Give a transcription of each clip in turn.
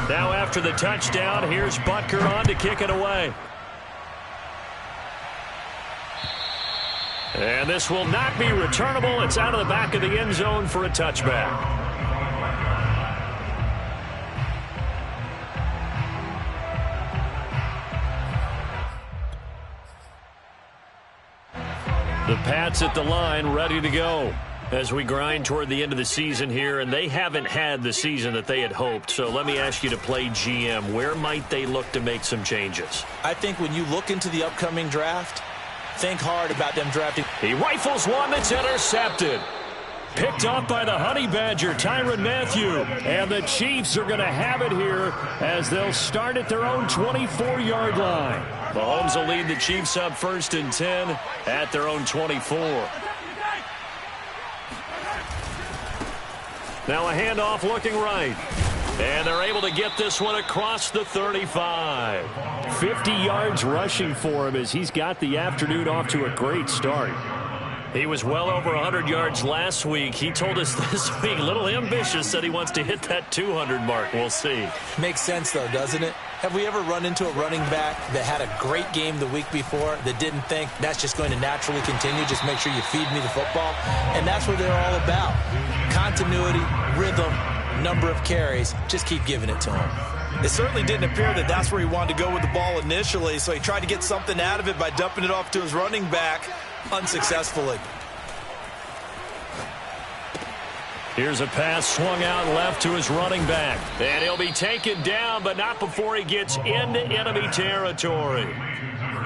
Now after the touchdown, here's Butker on to kick it away. And this will not be returnable. It's out of the back of the end zone for a touchback. The Pats at the line, ready to go as we grind toward the end of the season here, and they haven't had the season that they had hoped. So let me ask you to play GM. Where might they look to make some changes? I think when you look into the upcoming draft, think hard about them drafting. He rifles one that's intercepted. Picked off by the Honey Badger, Tyrann Mathieu. And the Chiefs are going to have it here as they'll start at their own 24-yard line. Mahomes will lead the Chiefs up 1st and 10 at their own 24. Now a handoff looking right. And they're able to get this one across the 35. 50 yards rushing for him as he's got the afternoon off to a great start. He was well over 100 yards last week. He told us this week, a little ambitious, that he wants to hit that 200 mark. We'll see. Makes sense, though, doesn't it? Have we ever run into a running back that had a great game the week before that didn't think that's just going to naturally continue? Just make sure you feed me the football. And that's what they're all about. Continuity, rhythm, number of carries. Just keep giving it to him. It certainly didn't appear that that's where he wanted to go with the ball initially, so he tried to get something out of it by dumping it off to his running back unsuccessfully. Here's a pass swung out left to his running back. And he'll be taken down, but not before he gets into enemy territory.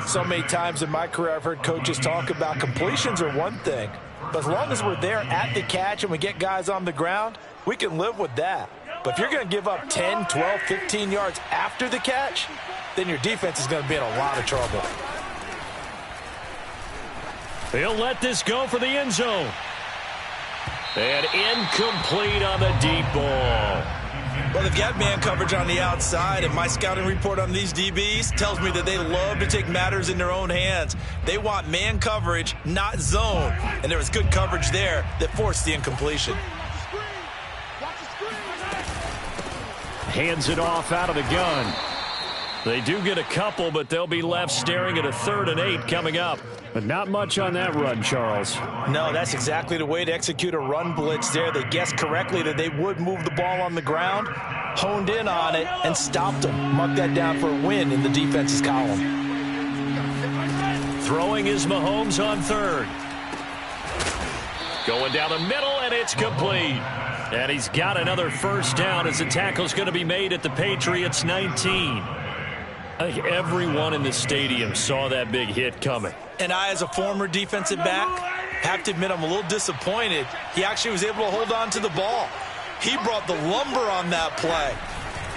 So many times in my career I've heard coaches talk about completions are one thing, but as long as we're there at the catch and we get guys on the ground, we can live with that. But if you're going to give up 10, 12, 15 yards after the catch, then your defense is going to be in a lot of trouble. He'll let this go for the end zone. And incomplete on the deep ball. Well, they've got man coverage on the outside, and my scouting report on these DBs tells me that they love to take matters in their own hands. They want man coverage, not zone. And there was good coverage there that forced the incompletion. Hands it off out of the gun. They do get a couple, but they'll be left staring at a 3rd and 8 coming up. But not much on that run, Charles. No, that's exactly the way to execute a run blitz there. They guessed correctly that they would move the ball on the ground, honed in on it, and stopped them. Mark that down for a win in the defense's column. Throwing is Mahomes on 3rd. Going down the middle, and it's complete. And he's got another first down as the tackle's going to be made at the Patriots 19. I think everyone in the stadium saw that big hit coming. And I, as a former defensive back, have to admit I'm a little disappointed. He actually was able to hold on to the ball. He brought the lumber on that play.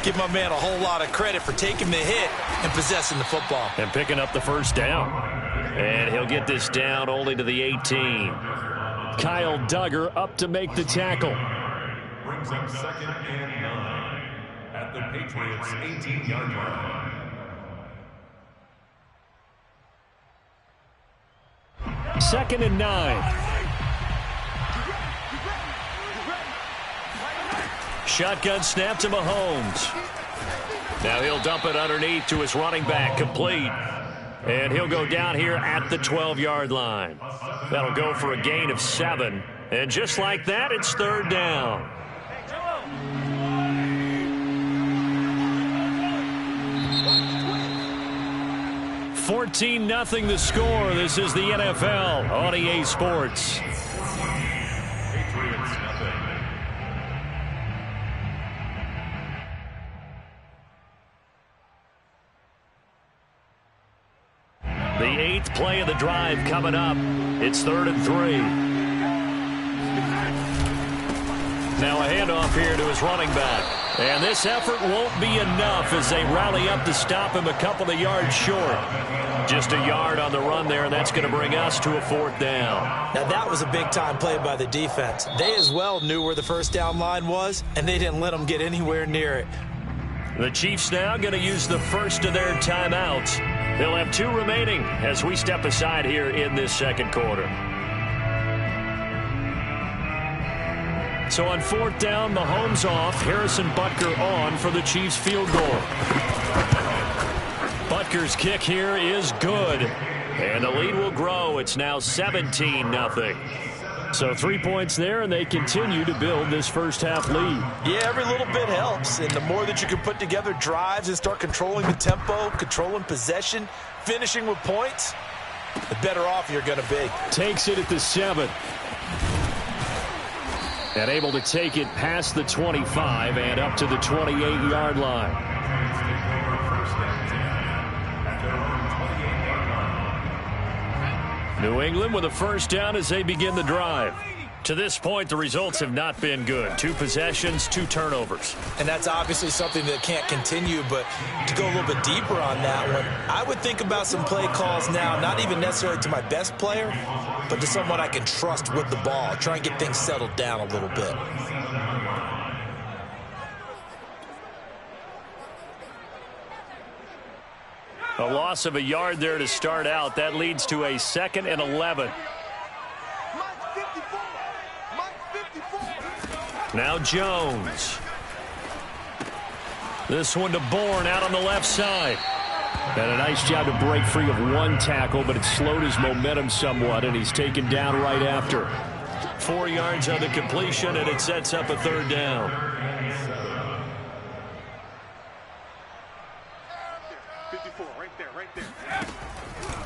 Give my man a whole lot of credit for taking the hit and possessing the football. And picking up the first down. And he'll get this down only to the 18. Kyle Duggar up to make the tackle. Brings up 2nd and 9 at the Patriots' 18-yard line. 2nd and 9. Shotgun snap to Mahomes. Now he'll dump it underneath to his running back, complete. And he'll go down here at the 12-yard line. That'll go for a gain of 7. And just like that, it's 3rd down. $14-0 the score. This is the NFL on EA Sports. Patriots nothing. The 8th play of the drive coming up. It's 3rd and 3. Now a handoff here to his running back. And this effort won't be enough as they rally up to stop him a couple of yards short. Just a yard on the run there, and that's going to bring us to a 4th down. Now that was a big-time play by the defense. They as well knew where the first down line was, and they didn't let them get anywhere near it. The Chiefs now going to use the first of their timeouts. They'll have 2 remaining as we step aside here in this 2nd quarter. So on 4th down, Mahomes off. Harrison Butker on for the Chiefs field goal. Butker's kick here is good. And the lead will grow. It's now 17-0. So 3 points there, and they continue to build this first half lead. Yeah, every little bit helps. And the more that you can put together drives and start controlling the tempo, controlling possession, finishing with points, the better off you're going to be. Takes it at the 7. And able to take it past the 25 and up to the 28-yard line. New England with a first down as they begin the drive. To this point, the results have not been good. 2 possessions, 2 turnovers. And that's obviously something that can't continue, but to go a little bit deeper on that one, I would think about some play calls now, not even necessarily to my best player, but to someone I can trust with the ball. Try and get things settled down a little bit. A loss of a yard there to start out. That leads to a 2nd and 11. Now Jones. This one to Bourne out on the left side. And a nice job to break free of 1 tackle, but it slowed his momentum somewhat, and he's taken down right after. 4 yards on the completion, and it sets up a 3rd down.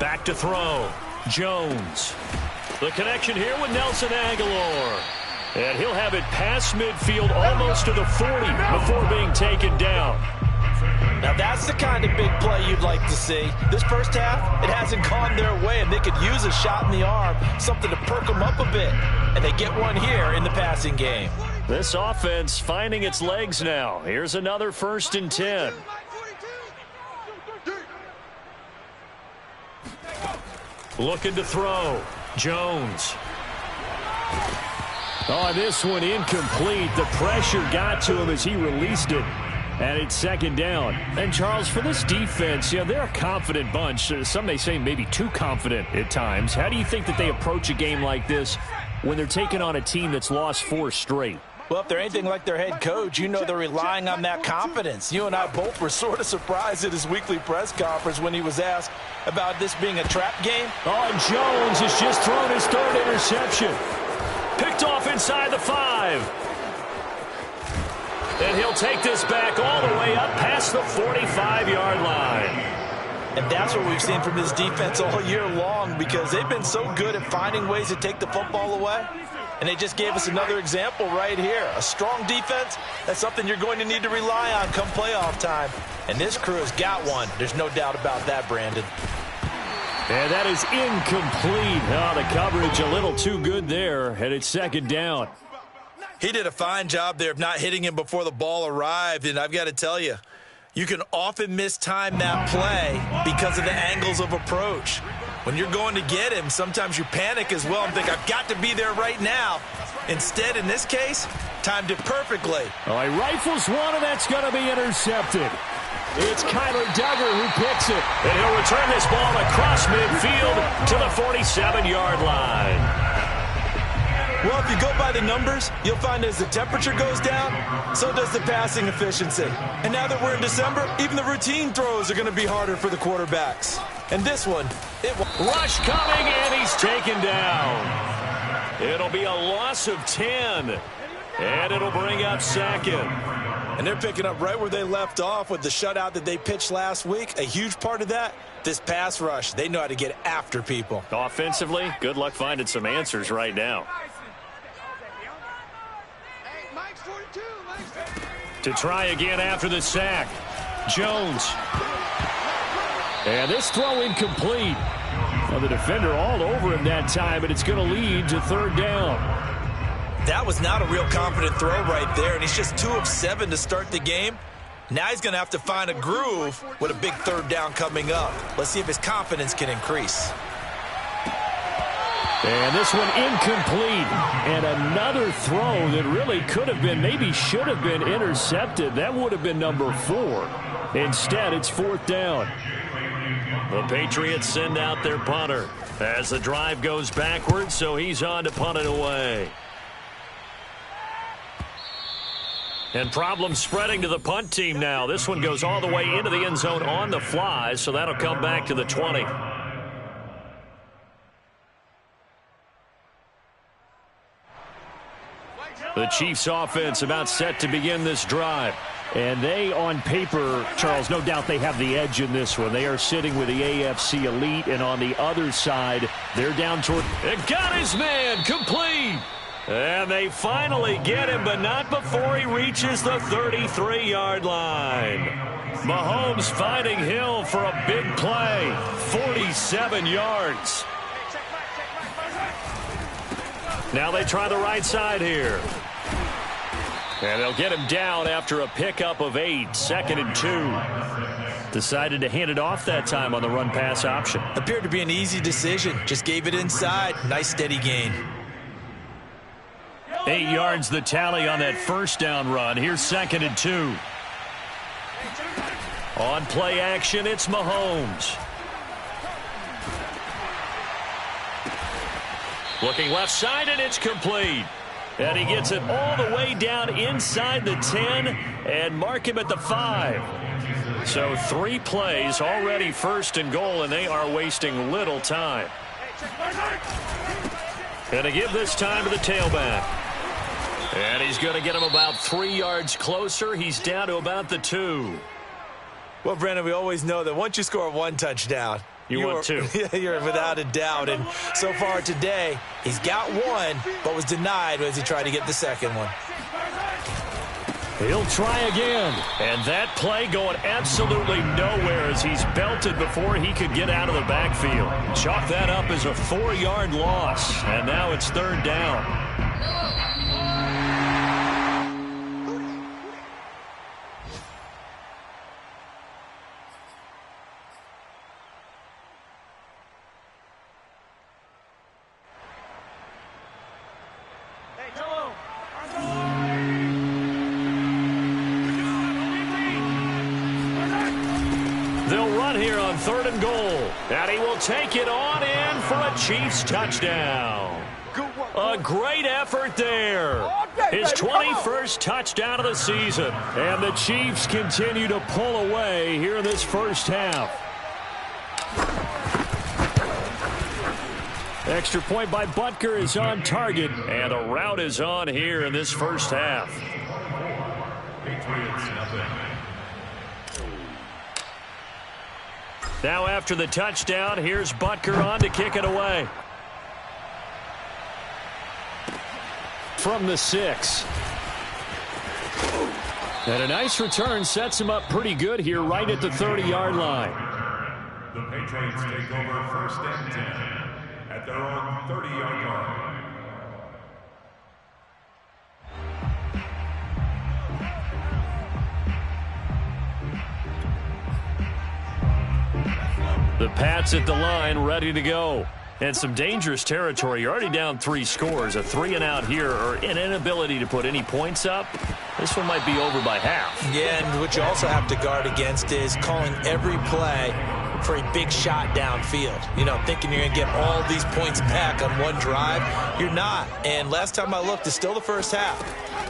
Back to throw. Jones. The connection here with Nelson Agholor. And he'll have it past midfield almost to the 40 before being taken down. Now that's the kind of big play you'd like to see. This first half, it hasn't gone their way, and they could use a shot in the arm, something to perk them up a bit. And they get one here in the passing game. This offense finding its legs now. Here's another 1st and 10. Looking to throw. Jones. Oh, this one incomplete. The pressure got to him as he released it. And it's 2nd down. And, Charles, for this defense, they're a confident bunch. Some may say maybe too confident at times. How do you think that they approach a game like this when they're taking on a team that's lost 4 straight? Well, if they're anything like their head coach, they're relying on that confidence. You and I both were sort of surprised at his weekly press conference when he was asked about this being a trap game. Oh, and Jones has just thrown his 3rd interception. Picked off inside the 5. And he'll take this back all the way up past the 45-yard line. And that's what we've seen from this defense all year long, because they've been so good at finding ways to take the football away. And they just gave us another example right here. A strong defense, that's something you're going to need to rely on come playoff time. And this crew has got one. There's no doubt about that, Brandon. And that is incomplete. Oh, the coverage a little too good there, and it's 2nd down. He did a fine job there of not hitting him before the ball arrived, and I've got to tell you, you can often mistime that play because of the angles of approach. When you're going to get him, sometimes you panic as well and think, I've got to be there right now. Instead, in this case, timed it perfectly. Oh, he rifles one, and that's going to be intercepted. It's Kyler Duggar who picks it. And he'll return this ball across midfield to the 47-yard line. Well, if you go by the numbers, you'll find as the temperature goes down, so does the passing efficiency. And now that we're in December, even the routine throws are going to be harder for the quarterbacks. And this one, Rush coming, and he's taken down. It'll be a loss of 10. And it'll bring up 2nd. And they're picking up right where they left off with the shutout that they pitched last week. A huge part of that, this pass rush. They know how to get after people. Offensively, good luck finding some answers right now. To try again after the sack. Jones. And this throw incomplete. Well, the defender all over him that time, but it's going to lead to 3rd down. That was not a real confident throw right there, and he's just 2 of 7 to start the game. Now he's going to have to find a groove with a big 3rd down coming up. Let's see if his confidence can increase. And this one incomplete. And another throw that really could have been, maybe should have been intercepted. That would have been number 4. Instead, it's 4th down. The Patriots send out their punter as the drive goes backwards, so he's on to punt it away. And problems spreading to the punt team now. This one goes all the way into the end zone on the fly, so that'll come back to the 20. The Chiefs offense about set to begin this drive. And they, on paper, Charles, no doubt they have the edge in this one. They are sitting with the AFC elite, and on the other side, they're down toward... It got his man, complete. And they finally get him, but not before he reaches the 33-yard line. Mahomes finding Hill for a big play, 47 yards. Now they try the right side here. And they'll get him down after a pickup of 8, 2nd and 2. Decided to hand it off that time on the run-pass option. Appeared to be an easy decision. Just gave it inside. Nice steady gain. 8 yards the tally on that first down run. Here's 2nd and 2. On play action, it's Mahomes. Looking left side, and it's complete. And he gets it all the way down inside the 10 and mark him at the 5. So 3 plays already 1st and goal, and they are wasting little time. And to give this time to the tailback. And he's going to get him about 3 yards closer. He's down to about the 2. Well, Brandon, we always know that once you score 1 touchdown, you want 2. You're without a doubt. And so far today, he's got 1, but was denied as he tried to get the second one. He'll try again. And that play going absolutely nowhere as he's belted before he could get out of the backfield. Chalk that up as a 4-yard loss. And now it's 3rd down. They'll run here on 3rd and goal. And he will take it on in for a Chiefs touchdown. A great effort there. His 21st touchdown of the season. And the Chiefs continue to pull away here in this first half. Extra point by Butker is on target. And a route is on here in this first half. Now after the touchdown, here's Butker on to kick it away. From the 6. And a nice return sets him up pretty good here right at the 30-yard line. The Patriots take over 1st and 10 at their own 30-yard line. The Pats at the line, ready to go. And some dangerous territory. You're already down 3 scores. A 3-and-out here, or an inability to put any points up. This one might be over by half. Yeah, and what you also have to guard against is calling every play for a big shot downfield. You know, thinking you're going to get all these points back on one drive. You're not. And last time I looked, it's still the first half.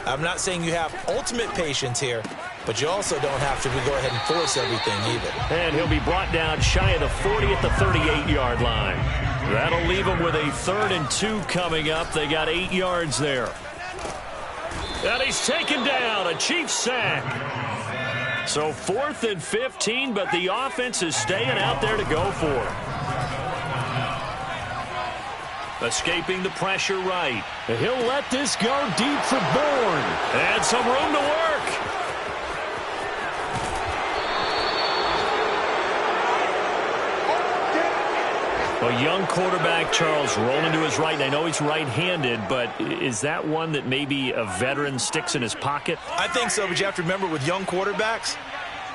I'm not saying you have ultimate patience here, but you also don't have to go ahead and force everything either. And he'll be brought down shy of the 40 at the 38-yard line. That'll leave him with a 3rd and 2 coming up. They got 8 yards there. And he's taken down, a Chiefs sack. So 4th and 15, but the offense is staying out there to go for it. Escaping the pressure right. He'll let this go deep for Bourne. And some room to work. A young quarterback, Charles, rolling to his right. And I know he's right-handed, but is that one that maybe a veteran sticks in his pocket? I think so, but you have to remember with young quarterbacks,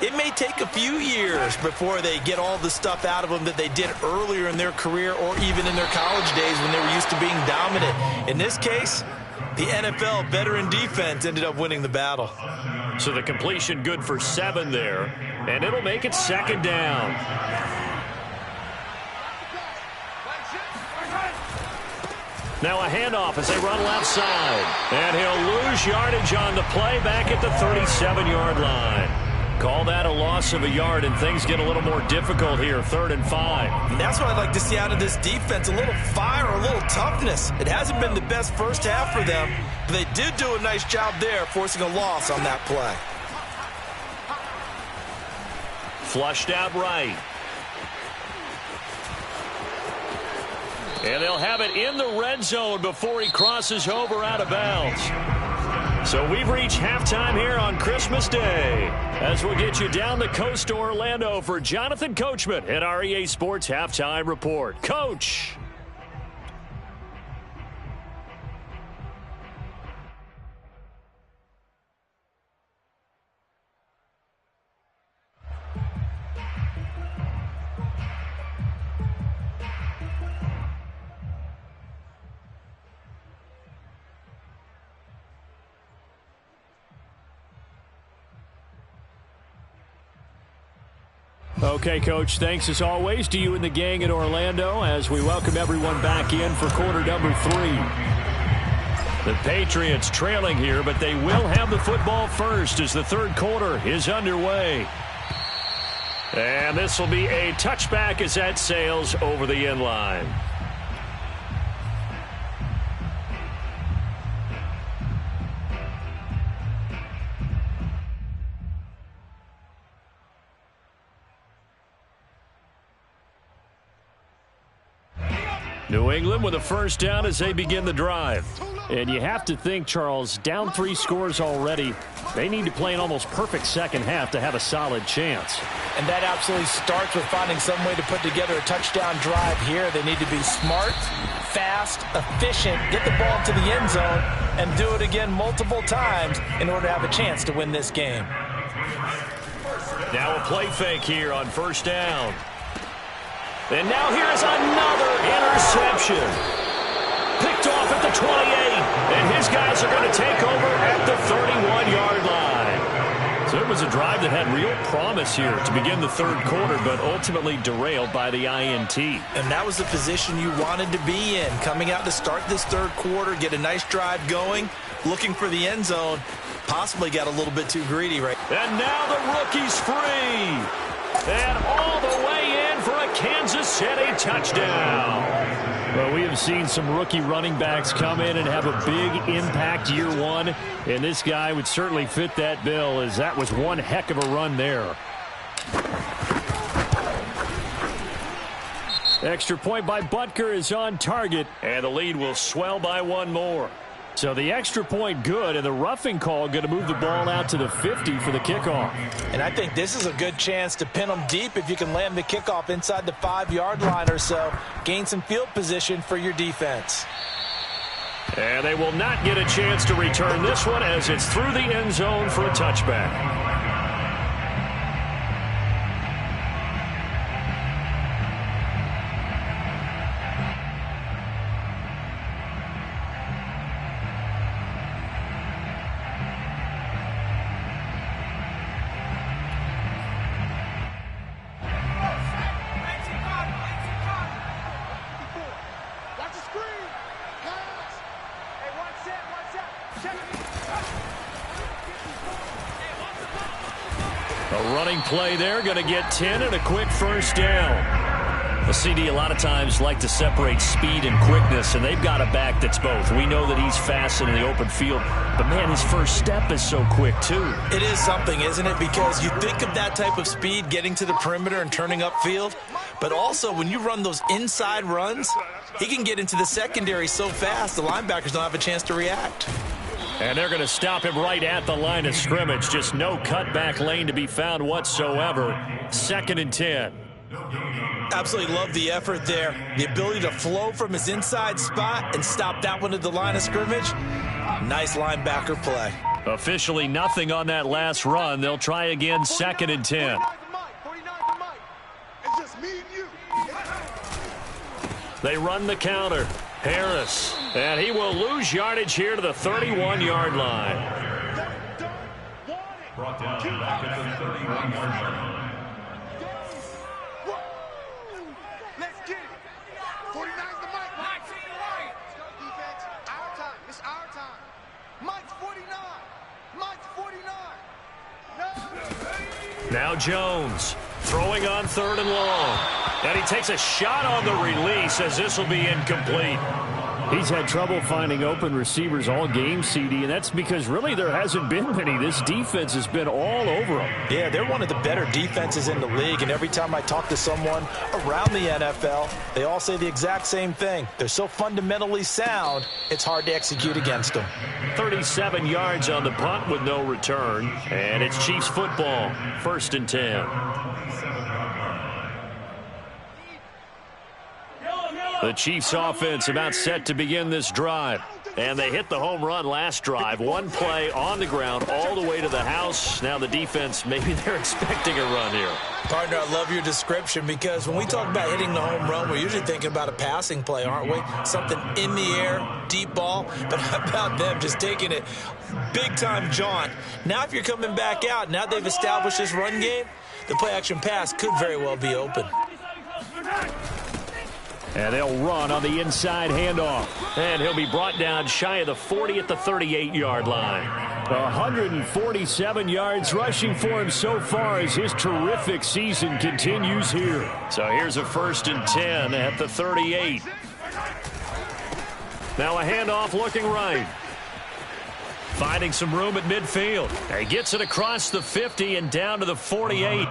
it may take a few years before they get all the stuff out of them that they did earlier in their career or even in their college days when they were used to being dominant. In this case, the NFL veteran defense ended up winning the battle. So the completion good for 7 there, and it'll make it 2nd down. Now a handoff as they run left side. And he'll lose yardage on the play back at the 37-yard line. Call that a loss of a yard, and things get a little more difficult here, 3rd and 5. And that's what I'd like to see out of this defense, a little fire, a little toughness. It hasn't been the best first half for them, but they did do a nice job there, forcing a loss on that play. Flushed out right. And they'll have it in the red zone before he crosses over out of bounds. So we've reached halftime here on Christmas Day, as we'll get you down the coast to Orlando for Jonathan Coachman at our EA Sports Halftime Report. Coach! Okay, Coach, thanks as always to you and the gang in Orlando as we welcome everyone back in for quarter number 3. The Patriots trailing here, but they will have the football first as the third quarter is underway. And this will be a touchback as that sails over the end line. New England with a first down as they begin the drive. And you have to think, Charles, down 3 scores already. They need to play an almost perfect second half to have a solid chance. And that absolutely starts with finding some way to put together a touchdown drive here. They need to be smart, fast, efficient, get the ball to the end zone, and do it again multiple times in order to have a chance to win this game. Now a play fake here on first down. And now here's another interception. Picked off at the 28. And his guys are going to take over at the 31-yard line. So it was a drive that had real promise here to begin the third quarter, but ultimately derailed by the INT. And that was the position you wanted to be in. Coming out to start this third quarter, get a nice drive going, looking for the end zone. Possibly got a little bit too greedy right. And now the rookie's free. And all the way in for a Kansas City touchdown. Well, we have seen some rookie running backs come in and have a big impact year one. And this guy would certainly fit that bill, as that was one heck of a run there. Extra point by Butker is on target. And the lead will swell by one more. So the extra point good, and the roughing call going to move the ball out to the 50 for the kickoff. And I think this is a good chance to pin them deep if you can land the kickoff inside the 5-yard line or so. Gain some field position for your defense. And they will not get a chance to return this one as it's through the end zone for a touchback. A running play there, going to get 10 and a quick first down. Well, CD, a lot of times like to separate speed and quickness, and they've got a back that's both. We know that he's fast in the open field, but, man, his first step is so quick, too. It is something, isn't it? Because you think of that type of speed getting to the perimeter and turning upfield, but also when you run those inside runs, he can get into the secondary so fast the linebackers don't have a chance to react. And they're going to stop him right at the line of scrimmage. Just no cutback lane to be found whatsoever. 2nd and 10. Absolutely love the effort there. The ability to flow from his inside spot and stop that one at the line of scrimmage. Nice linebacker play. Officially nothing on that last run. They'll try again, 2nd and 10. They run the counter. Harris, and he will lose yardage here to the 31-yard line. Brought down back at the 31-yard line. Let's get it. 49's the mic. Now Jones throwing on 3rd and long. And he takes a shot on the release as this will be incomplete. He's had trouble finding open receivers all game, CD, and that's because really there hasn't been many. This defense has been all over him. Yeah, they're one of the better defenses in the league, and every time I talk to someone around the NFL, they all say the exact same thing. They're so fundamentally sound, it's hard to execute against them. 37 yards on the punt with no return, and it's Chiefs football, 1st and 10. The Chiefs offense about set to begin this drive. And they hit the home run last drive. One play on the ground all the way to the house. Now the defense, maybe they're expecting a run here. Partner, I love your description because when we talk about hitting the home run, we're usually thinking about a passing play, aren't we? Something in the air, deep ball. But how about them just taking it big-time jaunt? Now if you're coming back out, now they've established this run game, the play-action pass could very well be open. And they'll run on the inside handoff. And he'll be brought down shy of the 40 at the 38-yard line. 147 yards rushing for him so far as his terrific season continues here. So here's a 1st and 10 at the 38. Now a handoff looking right. Finding some room at midfield. He gets it across the 50 and down to the 48.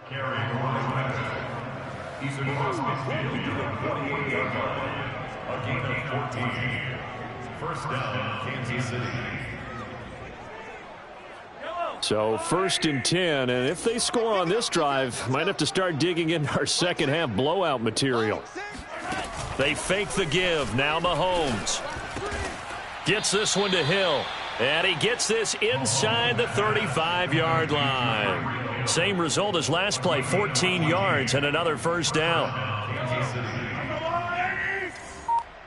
Carrying the running back. He's across midfield to the 48-yard line. A gain of 14. 1st down, Kansas City. So 1st and 10, and if they score on this drive, might have to start digging in our second half blowout material. They fake the give. Now Mahomes gets this one to Hill. And he gets this inside the 35-yard line. Same result as last play, 14 yards and another 1st down.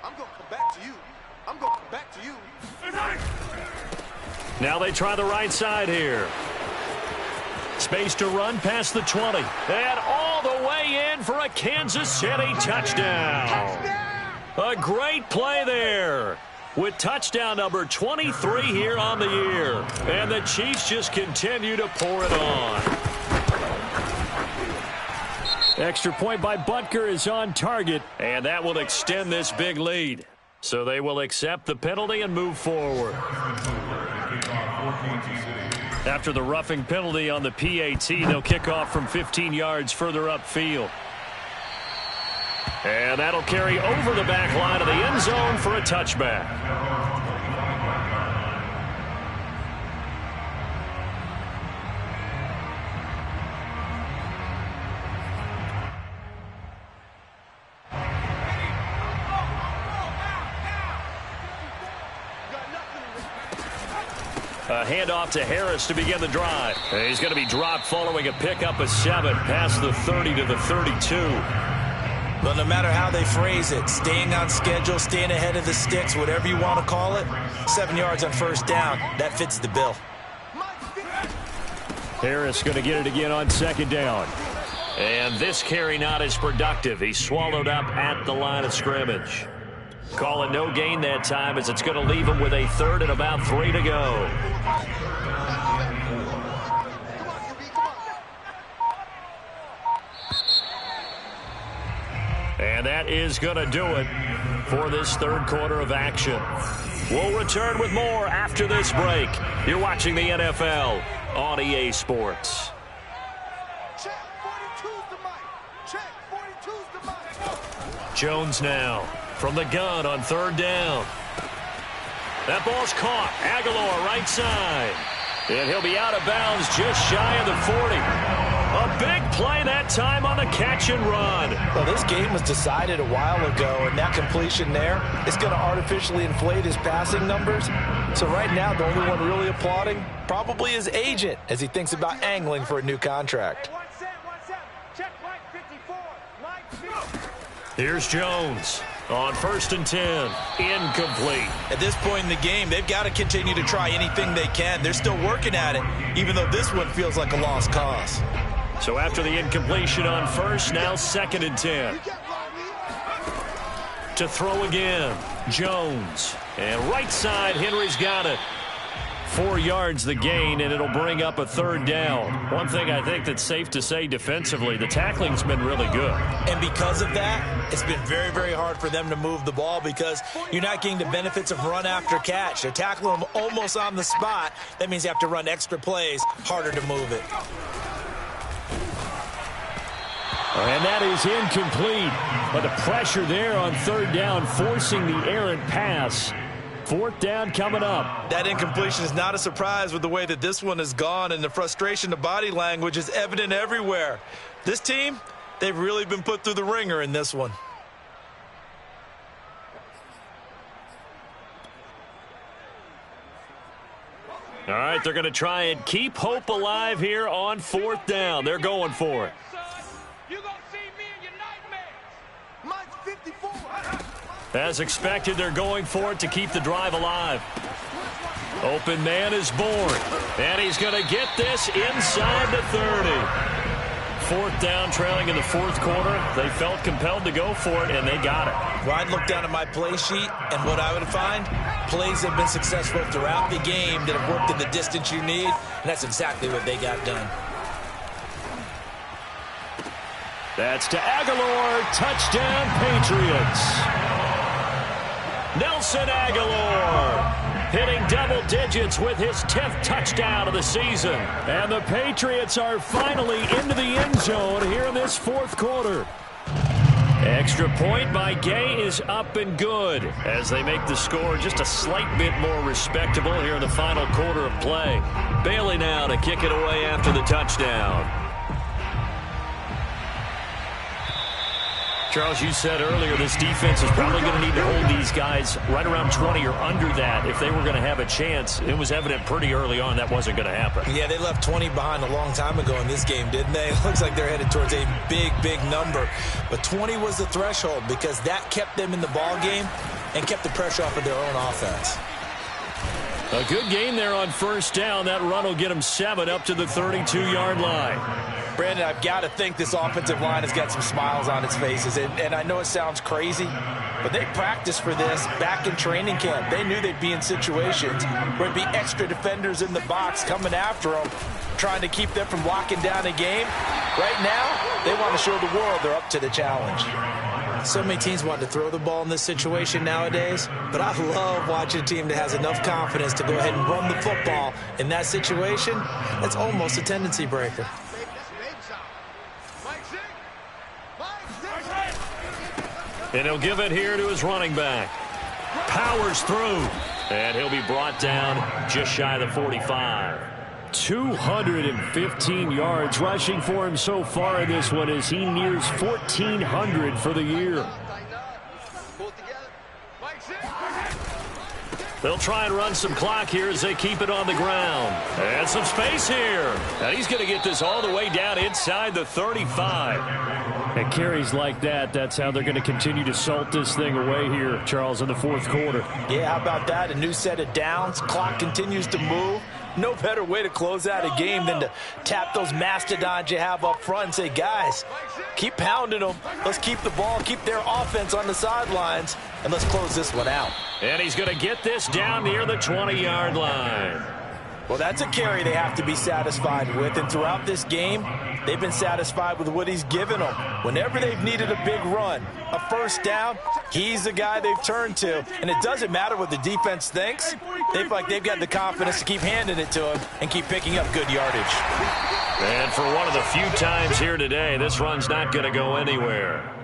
I'm going to come back to you. I'm going to come back to you. Now they try the right side here. Space to run past the 20. And all the way in for a Kansas City touchdown. A great play there. With touchdown number 23 here on the year. And the Chiefs just continue to pour it on. Extra point by Butker is on target. And that will extend this big lead. So they will accept the penalty and move forward. After the roughing penalty on the PAT, they'll kick off from 15 yards further upfield. And that'll carry over the back line of the end zone for a touchback. A handoff to Harris to begin the drive. And he's going to be dropped following a pickup of 7 past the 30 to the 32. Well, no matter how they phrase it, staying on schedule, staying ahead of the sticks, whatever you want to call it, 7 yards on 1st down, that fits the bill. Harris going to get it again on 2nd down. And this carry not as productive. He's swallowed up at the line of scrimmage. Calling no gain that time as it's going to leave him with a 3rd and about 3 to go. And that is going to do it for this 3rd quarter of action. We'll return with more after this break. You're watching the NFL on EA Sports. Check, 42's the mic. Check, 42's the mic. Jones now from the gun on third down. That ball's caught. Aguilar right side. And he'll be out of bounds just shy of the 40. A big play that time on the catch and run. Well, this game was decided a while ago, and that completion there is going to artificially inflate his passing numbers. So right now, the only one really applauding probably his agent as he thinks about angling for a new contract. Here's Jones on 1st and 10. Incomplete. At this point in the game, they've got to continue to try anything they can. They're still working at it, even though this one feels like a lost cause. So after the incompletion on 1st, now 2nd and 10. To throw again, Jones. And right side, Henry's got it. 4 yards the gain, and it'll bring up a 3rd down. One thing I think that's safe to say defensively, the tackling's been really good. And because of that, it's been very, very hard for them to move the ball because you're not getting the benefits of run after catch. They're tackling them almost on the spot. That means you have to run extra plays, harder to move it. And that is incomplete. But the pressure there on 3rd down, forcing the errant pass. 4th down coming up. That incompletion is not a surprise with the way that this one has gone, and the frustration, the body language is evident everywhere. This team, they've really been put through the ringer in this one. All right, they're going to try and keep hope alive here on 4th down. They're going for it. You're going to see me in your nightmares. Mike 54. As expected, they're going for it to keep the drive alive. Open man is born. And he's going to get this inside the 30. 4th down, trailing in the 4th quarter. They felt compelled to go for it, and they got it. Well, I'd look down at my play sheet, and what I would find, plays have been successful throughout the game that have worked in the distance you need, and that's exactly what they got done. That's to Aguilar. Touchdown, Patriots. Nelson Aguilar hitting double digits with his 10th touchdown of the season. And the Patriots are finally into the end zone here in this 4th quarter. Extra point by Gay is up and good as they make the score just a slight bit more respectable here in the final quarter of play. Bailey now to kick it away after the touchdown. Charles, you said earlier this defense is probably going to need to hold these guys right around 20 or under that if they were going to have a chance. It was evident pretty early on that wasn't going to happen. Yeah, they left 20 behind a long time ago in this game, didn't they? It looks like they're headed towards a big, big number. But 20 was the threshold because that kept them in the ball game and kept the pressure off of their own offense. A good game there on 1st down. That run will get them 7 up to the 32-yard line. Brandon, I've got to think this offensive line has got some smiles on its faces. And I know it sounds crazy, but they practiced for this back in training camp. They knew they'd be in situations where it'd be extra defenders in the box coming after them, trying to keep them from locking down a game. Right now, they want to show the world they're up to the challenge. So many teams want to throw the ball in this situation nowadays, but I love watching a team that has enough confidence to go ahead and run the football in that situation. That's almost a tendency breaker. And he'll give it here to his running back. Powers through. And he'll be brought down just shy of the 45. 215 yards rushing for him so far in this one as he nears 1,400 for the year. They'll try and run some clock here as they keep it on the ground. And some space here. And he's going to get this all the way down inside the 35. And carries like that, that's how they're going to continue to salt this thing away here, Charles, in the 4th quarter. Yeah, how about that? A new set of downs. Clock continues to move. No better way to close out a game than to tap those mastodons you have up front and say, guys, keep pounding them. Let's keep the ball, keep their offense on the sidelines, and let's close this one out. And he's going to get this down near the 20-yard line. Well, that's a carry they have to be satisfied with, and throughout this game, they've been satisfied with what he's given them. Whenever they've needed a big run, a 1st down, he's the guy they've turned to, and it doesn't matter what the defense thinks. They feel like they've got the confidence to keep handing it to him and keep picking up good yardage. And for one of the few times here today, this run's not going to go anywhere.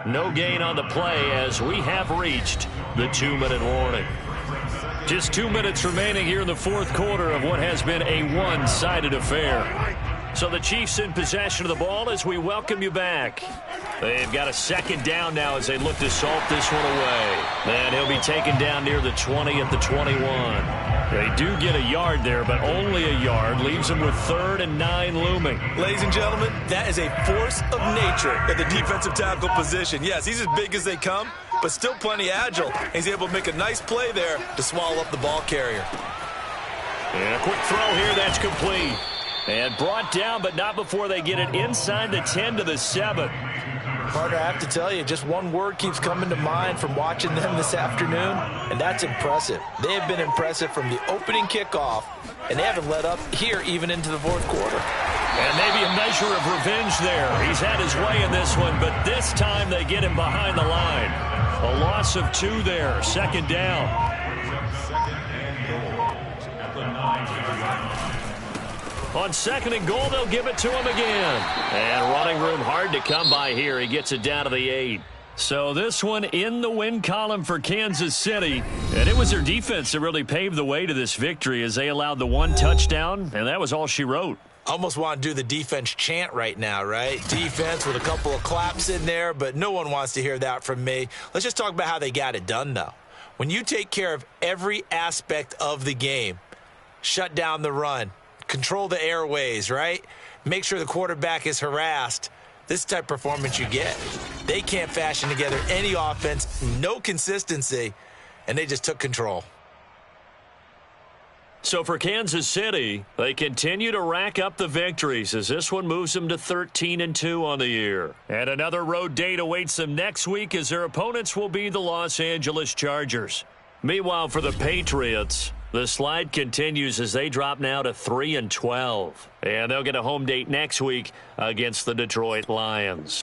No gain on the play as we have reached the 2-minute warning. Just 2 minutes remaining here in the fourth quarter of what has been a one-sided affair. So the Chiefs in possession of the ball as we welcome you back. They've got a second down now as they look to salt this one away. And he'll be taken down near the 20 at the 21. They do get a yard there, but only a yard. Leaves them with 3rd and 9 looming. Ladies and gentlemen, that is a force of nature at the defensive tackle position. Yes, he's as big as they come, but still plenty agile. He's able to make a nice play there to swallow up the ball carrier. And a quick throw here, that's complete. And brought down, but not before they get it inside the 10 to the 7. Carter, I have to tell you, just one word keeps coming to mind from watching them this afternoon, and that's impressive. They have been impressive from the opening kickoff, and they haven't let up here even into the fourth quarter. And maybe a measure of revenge there. He's had his way in this one, but this time they get him behind the line. A loss of 2 there, 2nd down. On 2nd and goal, they'll give it to him again. And running room hard to come by here. He gets it down to the 8. So this one in the win column for Kansas City. And it was their defense that really paved the way to this victory as they allowed the 1 touchdown, and that was all she wrote. Almost want to do the defense chant right now, right? Defense with a couple of claps in there, but no one wants to hear that from me. Let's just talk about how they got it done, though. When you take care of every aspect of the game, shut down the run, control the airways, right? Make sure the quarterback is harassed. This type of performance you get. They can't fashion together any offense, no consistency, and they just took control. So for Kansas City, they continue to rack up the victories as this one moves them to 13-2 on the year. And another road date awaits them next week as their opponents will be the Los Angeles Chargers. Meanwhile, for the Patriots, the slide continues as they drop now to 3-12. And they'll get a home date next week against the Detroit Lions.